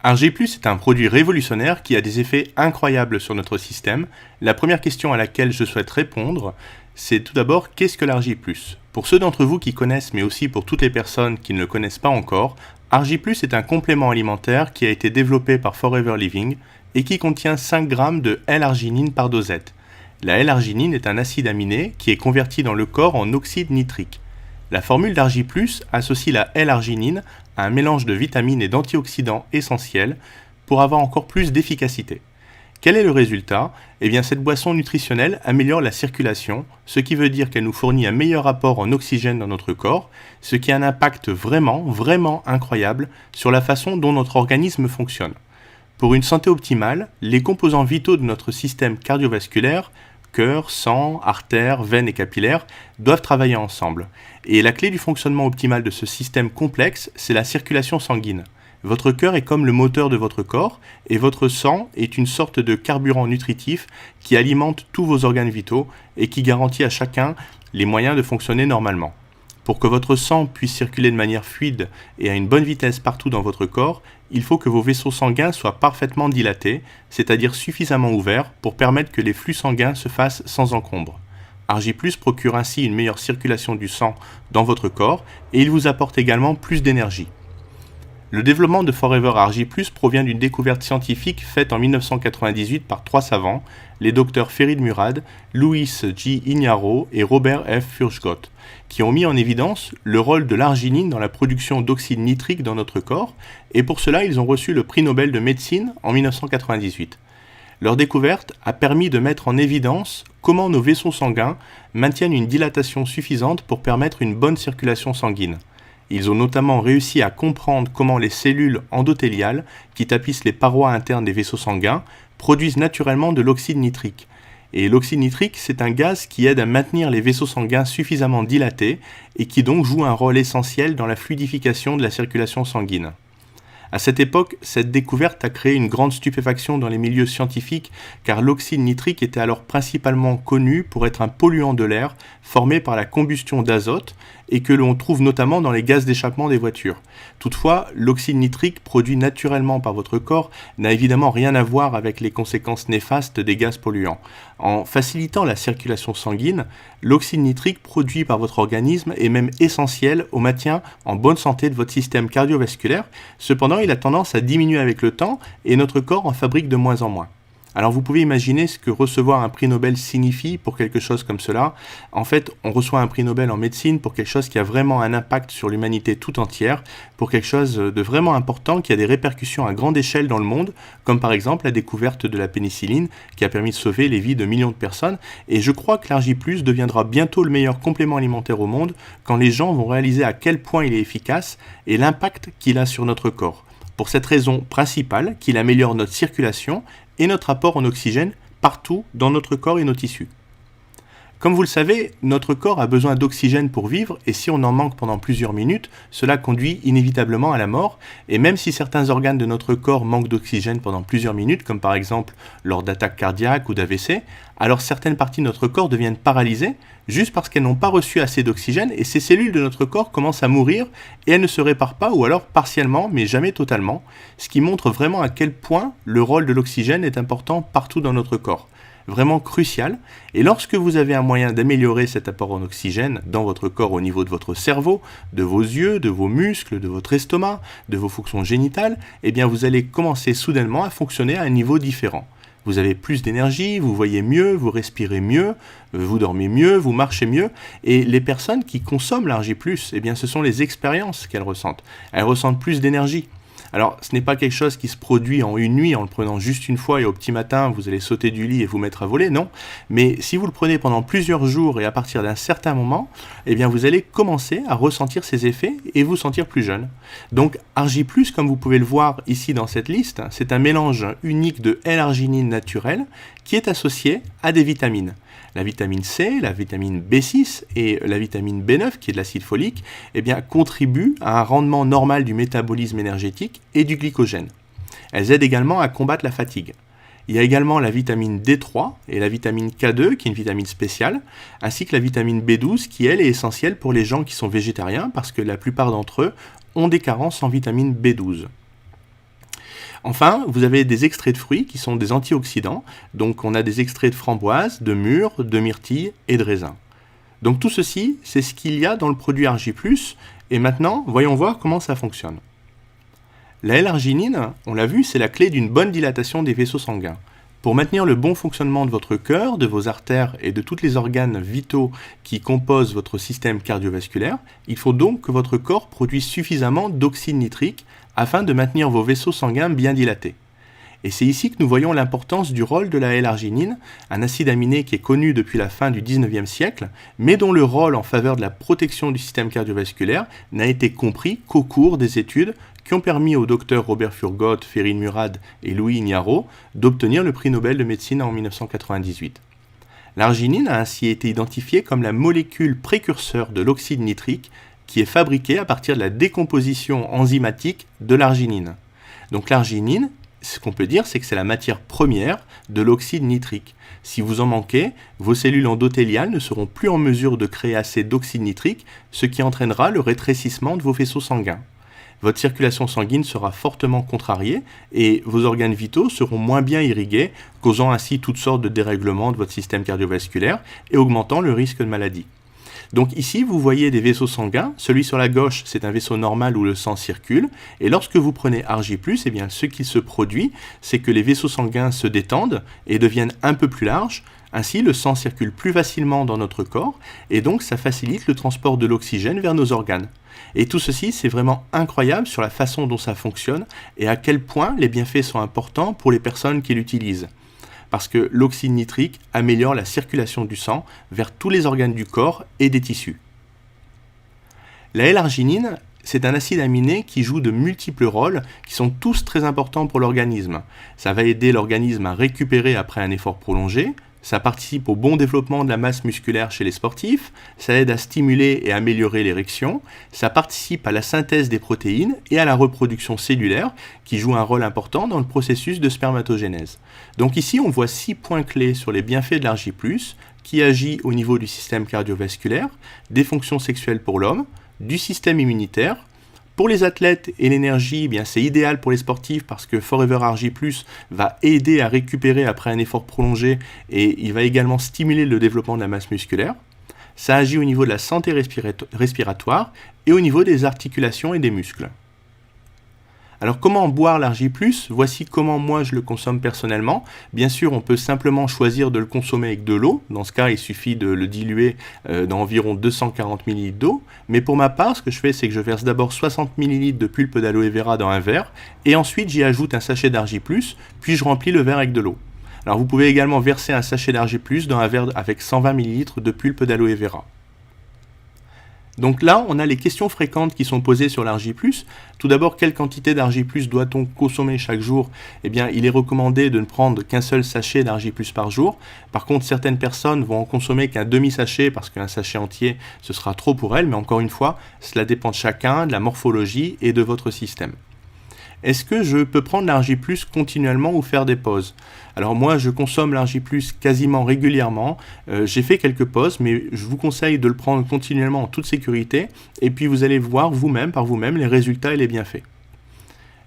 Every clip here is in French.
Argi+ est un produit révolutionnaire qui a des effets incroyables sur notre système. La première question à laquelle je souhaite répondre, c'est tout d'abord qu'est-ce que l'Argi+. Pour ceux d'entre vous qui connaissent, mais aussi pour toutes les personnes qui ne le connaissent pas encore, Argi+ est un complément alimentaire qui a été développé par Forever Living et qui contient 5 grammes de L-arginine par dosette. La L-arginine est un acide aminé qui est converti dans le corps en oxyde nitrique. La formule d'Argi+ associe la L-arginine à un mélange de vitamines et d'antioxydants essentiels pour avoir encore plus d'efficacité. Quel est le résultat ? Eh bien, cette boisson nutritionnelle améliore la circulation, ce qui veut dire qu'elle nous fournit un meilleur apport en oxygène dans notre corps, ce qui a un impact vraiment incroyable sur la façon dont notre organisme fonctionne. Pour une santé optimale, les composants vitaux de notre système cardiovasculaire, cœur, sang, artères, veines et capillaires, doivent travailler ensemble. Et la clé du fonctionnement optimal de ce système complexe, c'est la circulation sanguine. Votre cœur est comme le moteur de votre corps, et votre sang est une sorte de carburant nutritif qui alimente tous vos organes vitaux et qui garantit à chacun les moyens de fonctionner normalement. Pour que votre sang puisse circuler de manière fluide et à une bonne vitesse partout dans votre corps, il faut que vos vaisseaux sanguins soient parfaitement dilatés, c'est-à-dire suffisamment ouverts pour permettre que les flux sanguins se fassent sans encombre. Argi+ procure ainsi une meilleure circulation du sang dans votre corps et il vous apporte également plus d'énergie. Le développement de Forever Argi+ provient d'une découverte scientifique faite en 1998 par 3 savants, les docteurs Ferid Murad, Luis G. Iñarro et Robert F. Furchgott, qui ont mis en évidence le rôle de l'arginine dans la production d'oxyde nitrique dans notre corps, et pour cela ils ont reçu le prix Nobel de médecine en 1998. Leur découverte a permis de mettre en évidence comment nos vaisseaux sanguins maintiennent une dilatation suffisante pour permettre une bonne circulation sanguine. Ils ont notamment réussi à comprendre comment les cellules endothéliales, qui tapissent les parois internes des vaisseaux sanguins, produisent naturellement de l'oxyde nitrique. Et l'oxyde nitrique, c'est un gaz qui aide à maintenir les vaisseaux sanguins suffisamment dilatés et qui donc joue un rôle essentiel dans la fluidification de la circulation sanguine. À cette époque, cette découverte a créé une grande stupéfaction dans les milieux scientifiques car l'oxyde nitrique était alors principalement connu pour être un polluant de l'air formé par la combustion d'azote et que l'on trouve notamment dans les gaz d'échappement des voitures. Toutefois, l'oxyde nitrique produit naturellement par votre corps n'a évidemment rien à voir avec les conséquences néfastes des gaz polluants. En facilitant la circulation sanguine, l'oxyde nitrique produit par votre organisme est même essentiel au maintien en bonne santé de votre système cardiovasculaire. Cependant, il a tendance à diminuer avec le temps et notre corps en fabrique de moins en moins. Alors vous pouvez imaginer ce que recevoir un prix Nobel signifie pour quelque chose comme cela. En fait, on reçoit un prix Nobel en médecine pour quelque chose qui a vraiment un impact sur l'humanité tout entière, pour quelque chose de vraiment important qui a des répercussions à grande échelle dans le monde, comme par exemple la découverte de la pénicilline qui a permis de sauver les vies de millions de personnes. Et je crois que l'Argi+ deviendra bientôt le meilleur complément alimentaire au monde quand les gens vont réaliser à quel point il est efficace et l'impact qu'il a sur notre corps. Pour cette raison principale, qu'il améliore notre circulation et notre apport en oxygène partout dans notre corps et nos tissus. Comme vous le savez, notre corps a besoin d'oxygène pour vivre et si on en manque pendant plusieurs minutes, cela conduit inévitablement à la mort et même si certains organes de notre corps manquent d'oxygène pendant plusieurs minutes, comme par exemple lors d'attaques cardiaques ou d'AVC, alors certaines parties de notre corps deviennent paralysées juste parce qu'elles n'ont pas reçu assez d'oxygène et ces cellules de notre corps commencent à mourir et elles ne se réparent pas ou alors partiellement mais jamais totalement, ce qui montre vraiment à quel point le rôle de l'oxygène est important partout dans notre corps. Vraiment crucial, et lorsque vous avez un moyen d'améliorer cet apport en oxygène dans votre corps au niveau de votre cerveau, de vos yeux, de vos muscles, de votre estomac, de vos fonctions génitales, eh bien vous allez commencer soudainement à fonctionner à un niveau différent. Vous avez plus d'énergie, vous voyez mieux, vous respirez mieux, vous dormez mieux, vous marchez mieux, et les personnes qui consomment l'Argi+, eh bien ce sont les expériences qu'elles ressentent. Elles ressentent plus d'énergie. Alors, ce n'est pas quelque chose qui se produit en une nuit en le prenant juste une fois et au petit matin, vous allez sauter du lit et vous mettre à voler, non. Mais si vous le prenez pendant plusieurs jours et à partir d'un certain moment, eh bien vous allez commencer à ressentir ces effets et vous sentir plus jeune. Donc, Argi+, comme vous pouvez le voir ici dans cette liste, c'est un mélange unique de L-arginine naturelle qui est associé à des vitamines. La vitamine C, la vitamine B6 et la vitamine B9, qui est de l'acide folique, eh bien, contribuent à un rendement normal du métabolisme énergétique et du glycogène. Elles aident également à combattre la fatigue. Il y a également la vitamine D3 et la vitamine K2, qui est une vitamine spéciale, ainsi que la vitamine B12, qui elle est essentielle pour les gens qui sont végétariens, parce que la plupart d'entre eux ont des carences en vitamine B12. Enfin, vous avez des extraits de fruits qui sont des antioxydants. Donc on a des extraits de framboise, de mûre, de myrtille et de raisin. Donc tout ceci, c'est ce qu'il y a dans le produit Argi+. Et maintenant, voyons voir comment ça fonctionne. La L-arginine, on l'a vu, c'est la clé d'une bonne dilatation des vaisseaux sanguins. Pour maintenir le bon fonctionnement de votre cœur, de vos artères et de tous les organes vitaux qui composent votre système cardiovasculaire, il faut donc que votre corps produise suffisamment d'oxyde nitrique afin de maintenir vos vaisseaux sanguins bien dilatés. Et c'est ici que nous voyons l'importance du rôle de la L-arginine, un acide aminé qui est connu depuis la fin du 19e siècle, mais dont le rôle en faveur de la protection du système cardiovasculaire n'a été compris qu'au cours des études qui ont permis aux docteurs Robert Furgot, Ferrin Murad et Louis Ignarro d'obtenir le prix Nobel de médecine en 1998. L'arginine a ainsi été identifiée comme la molécule précurseur de l'oxyde nitrique qui est fabriquée à partir de la décomposition enzymatique de l'arginine. Donc l'arginine, ce qu'on peut dire, c'est que c'est la matière première de l'oxyde nitrique. Si vous en manquez, vos cellules endothéliales ne seront plus en mesure de créer assez d'oxyde nitrique, ce qui entraînera le rétrécissement de vos vaisseaux sanguins. Votre circulation sanguine sera fortement contrariée et vos organes vitaux seront moins bien irrigués, causant ainsi toutes sortes de dérèglements de votre système cardiovasculaire et augmentant le risque de maladie. Donc ici, vous voyez des vaisseaux sanguins. Celui sur la gauche, c'est un vaisseau normal où le sang circule. Et lorsque vous prenez Argi+, eh bien, ce qui se produit, c'est que les vaisseaux sanguins se détendent et deviennent un peu plus larges. Ainsi, le sang circule plus facilement dans notre corps et donc ça facilite le transport de l'oxygène vers nos organes. Et tout ceci, c'est vraiment incroyable sur la façon dont ça fonctionne et à quel point les bienfaits sont importants pour les personnes qui l'utilisent. Parce que l'oxyde nitrique améliore la circulation du sang vers tous les organes du corps et des tissus. La L-arginine, c'est un acide aminé qui joue de multiples rôles qui sont tous très importants pour l'organisme. Ça va aider l'organisme à récupérer après un effort prolongé, ça participe au bon développement de la masse musculaire chez les sportifs, ça aide à stimuler et améliorer l'érection, ça participe à la synthèse des protéines et à la reproduction cellulaire qui joue un rôle important dans le processus de spermatogénèse. Donc ici, on voit 6 points clés sur les bienfaits de l'Argi+, qui agit au niveau du système cardiovasculaire, des fonctions sexuelles pour l'homme, du système immunitaire. Pour les athlètes et l'énergie, eh bien, c'est idéal pour les sportifs parce que Forever Argi+ va aider à récupérer après un effort prolongé et il va également stimuler le développement de la masse musculaire. Ça agit au niveau de la santé respiratoire et au niveau des articulations et des muscles. Alors comment boire l'Argi+? Voici comment moi je le consomme personnellement. Bien sûr, on peut simplement choisir de le consommer avec de l'eau. Dans ce cas, il suffit de le diluer dans environ 240 ml d'eau. Mais pour ma part, ce que je fais, c'est que je verse d'abord 60 ml de pulpe d'aloe vera dans un verre. Et ensuite, j'y ajoute un sachet d'Argi+, puis je remplis le verre avec de l'eau. Alors vous pouvez également verser un sachet d'Argi+ dans un verre avec 120 ml de pulpe d'aloe vera. Donc là, on a les questions fréquentes qui sont posées sur l'Argi+. Tout d'abord, quelle quantité d'Argi+ doit-on consommer chaque jour? Eh bien, il est recommandé de ne prendre qu'un seul sachet d'Argi+ par jour. Par contre, certaines personnes vont en consommer qu'un demi-sachet parce qu'un sachet entier, ce sera trop pour elles. Mais encore une fois, cela dépend de chacun, de la morphologie et de votre système. Est-ce que je peux prendre l'Argi+ continuellement ou faire des pauses? Alors moi, je consomme l'Argi+ quasiment régulièrement. J'ai fait quelques pauses, mais je vous conseille de le prendre continuellement en toute sécurité. Et puis vous allez voir vous-même, par vous-même, les résultats et les bienfaits.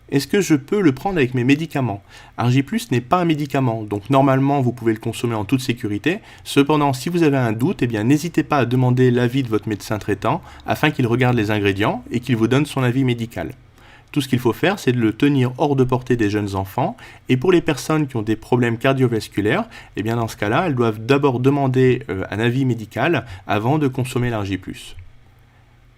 Est-ce que je peux le prendre avec mes médicaments? Argi+ n'est pas un médicament, donc normalement vous pouvez le consommer en toute sécurité. Cependant, si vous avez un doute, eh bien n'hésitez pas à demander l'avis de votre médecin traitant afin qu'il regarde les ingrédients et qu'il vous donne son avis médical. Tout ce qu'il faut faire, c'est de le tenir hors de portée des jeunes enfants. Et pour les personnes qui ont des problèmes cardiovasculaires, eh bien dans ce cas-là, elles doivent d'abord demander un avis médical avant de consommer l'Argi+.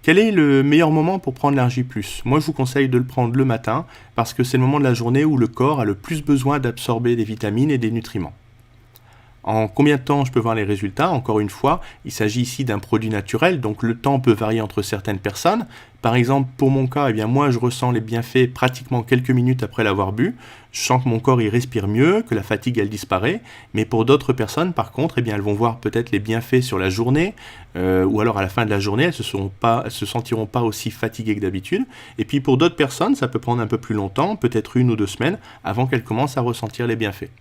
Quel est le meilleur moment pour prendre l'Argi+? Moi, je vous conseille de le prendre le matin parce que c'est le moment de la journée où le corps a le plus besoin d'absorber des vitamines et des nutriments. En combien de temps je peux voir les résultats? Encore une fois, il s'agit ici d'un produit naturel, donc le temps peut varier entre certaines personnes. Par exemple, pour mon cas, eh bien moi je ressens les bienfaits pratiquement quelques minutes après l'avoir bu. Je sens que mon corps il respire mieux, que la fatigue elle disparaît. Mais pour d'autres personnes, par contre, eh bien elles vont voir peut-être les bienfaits sur la journée, ou alors à la fin de la journée, elles se sentiront pas aussi fatiguées que d'habitude. Et puis pour d'autres personnes, ça peut prendre un peu plus longtemps, peut-être 1 ou 2 semaines, avant qu'elles commencent à ressentir les bienfaits.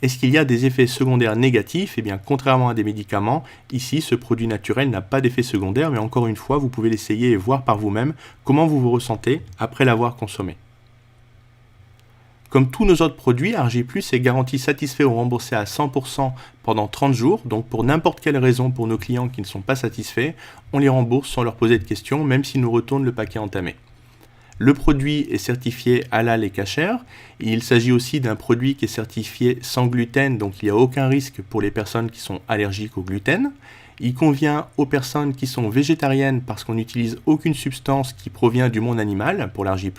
Est-ce qu'il y a des effets secondaires négatifs? Eh bien, contrairement à des médicaments, ici, ce produit naturel n'a pas d'effet secondaire, mais encore une fois, vous pouvez l'essayer et voir par vous-même comment vous vous ressentez après l'avoir consommé. Comme tous nos autres produits, Argy+ est garanti satisfait ou remboursé à 100% pendant 30 jours. Donc pour n'importe quelle raison pour nos clients qui ne sont pas satisfaits, on les rembourse sans leur poser de questions, même s'ils nous retournent le paquet entamé. Le produit est certifié halal et kasher. Il s'agit aussi d'un produit qui est certifié sans gluten, donc il n'y a aucun risque pour les personnes qui sont allergiques au gluten. Il convient aux personnes qui sont végétariennes parce qu'on n'utilise aucune substance qui provient du monde animal pour l'Argy+.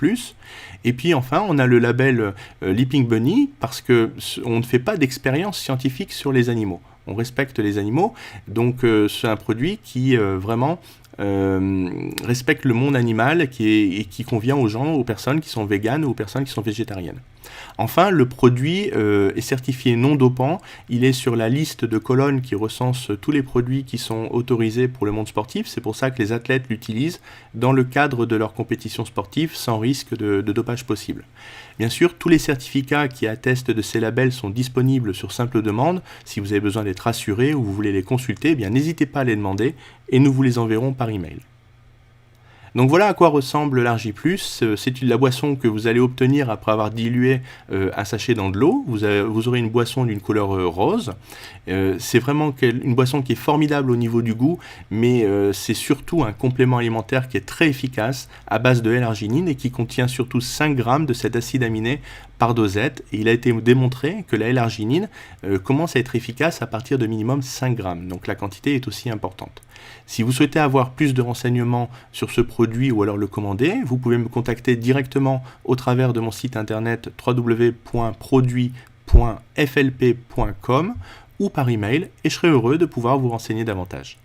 Et puis enfin, on a le label Leaping Bunny parce qu'on ne fait pas d'expérience scientifique sur les animaux. On respecte les animaux, donc c'est un produit qui vraiment respecte le monde animal et qui convient aux gens, aux personnes qui sont véganes ou aux personnes qui sont végétariennes. Enfin, le produit est certifié non dopant. Il est sur la liste de colonnes qui recense tous les produits qui sont autorisés pour le monde sportif. C'est pour ça que les athlètes l'utilisent dans le cadre de leur compétition sportive sans risque de dopage possible. Bien sûr, tous les certificats qui attestent de ces labels sont disponibles sur simple demande. Si vous avez besoin d'être assuré ou vous voulez les consulter, eh bien n'hésitez pas à les demander et nous vous les enverrons par email. Donc voilà à quoi ressemble l'Argy+. C'est la boisson que vous allez obtenir après avoir dilué un sachet dans de l'eau. Vous aurez une boisson d'une couleur rose. C'est vraiment une boisson qui est formidable au niveau du goût, mais c'est surtout un complément alimentaire qui est très efficace à base de L-arginine et qui contient surtout 5 grammes de cet acide aminé par dosette. Et il a été démontré que la L-arginine commence à être efficace à partir de minimum 5 grammes. Donc la quantité est aussi importante. Si vous souhaitez avoir plus de renseignements sur ce produit ou alors le commander, vous pouvez me contacter directement au travers de mon site internet www.produit.flp.com ou par email et je serai heureux de pouvoir vous renseigner davantage.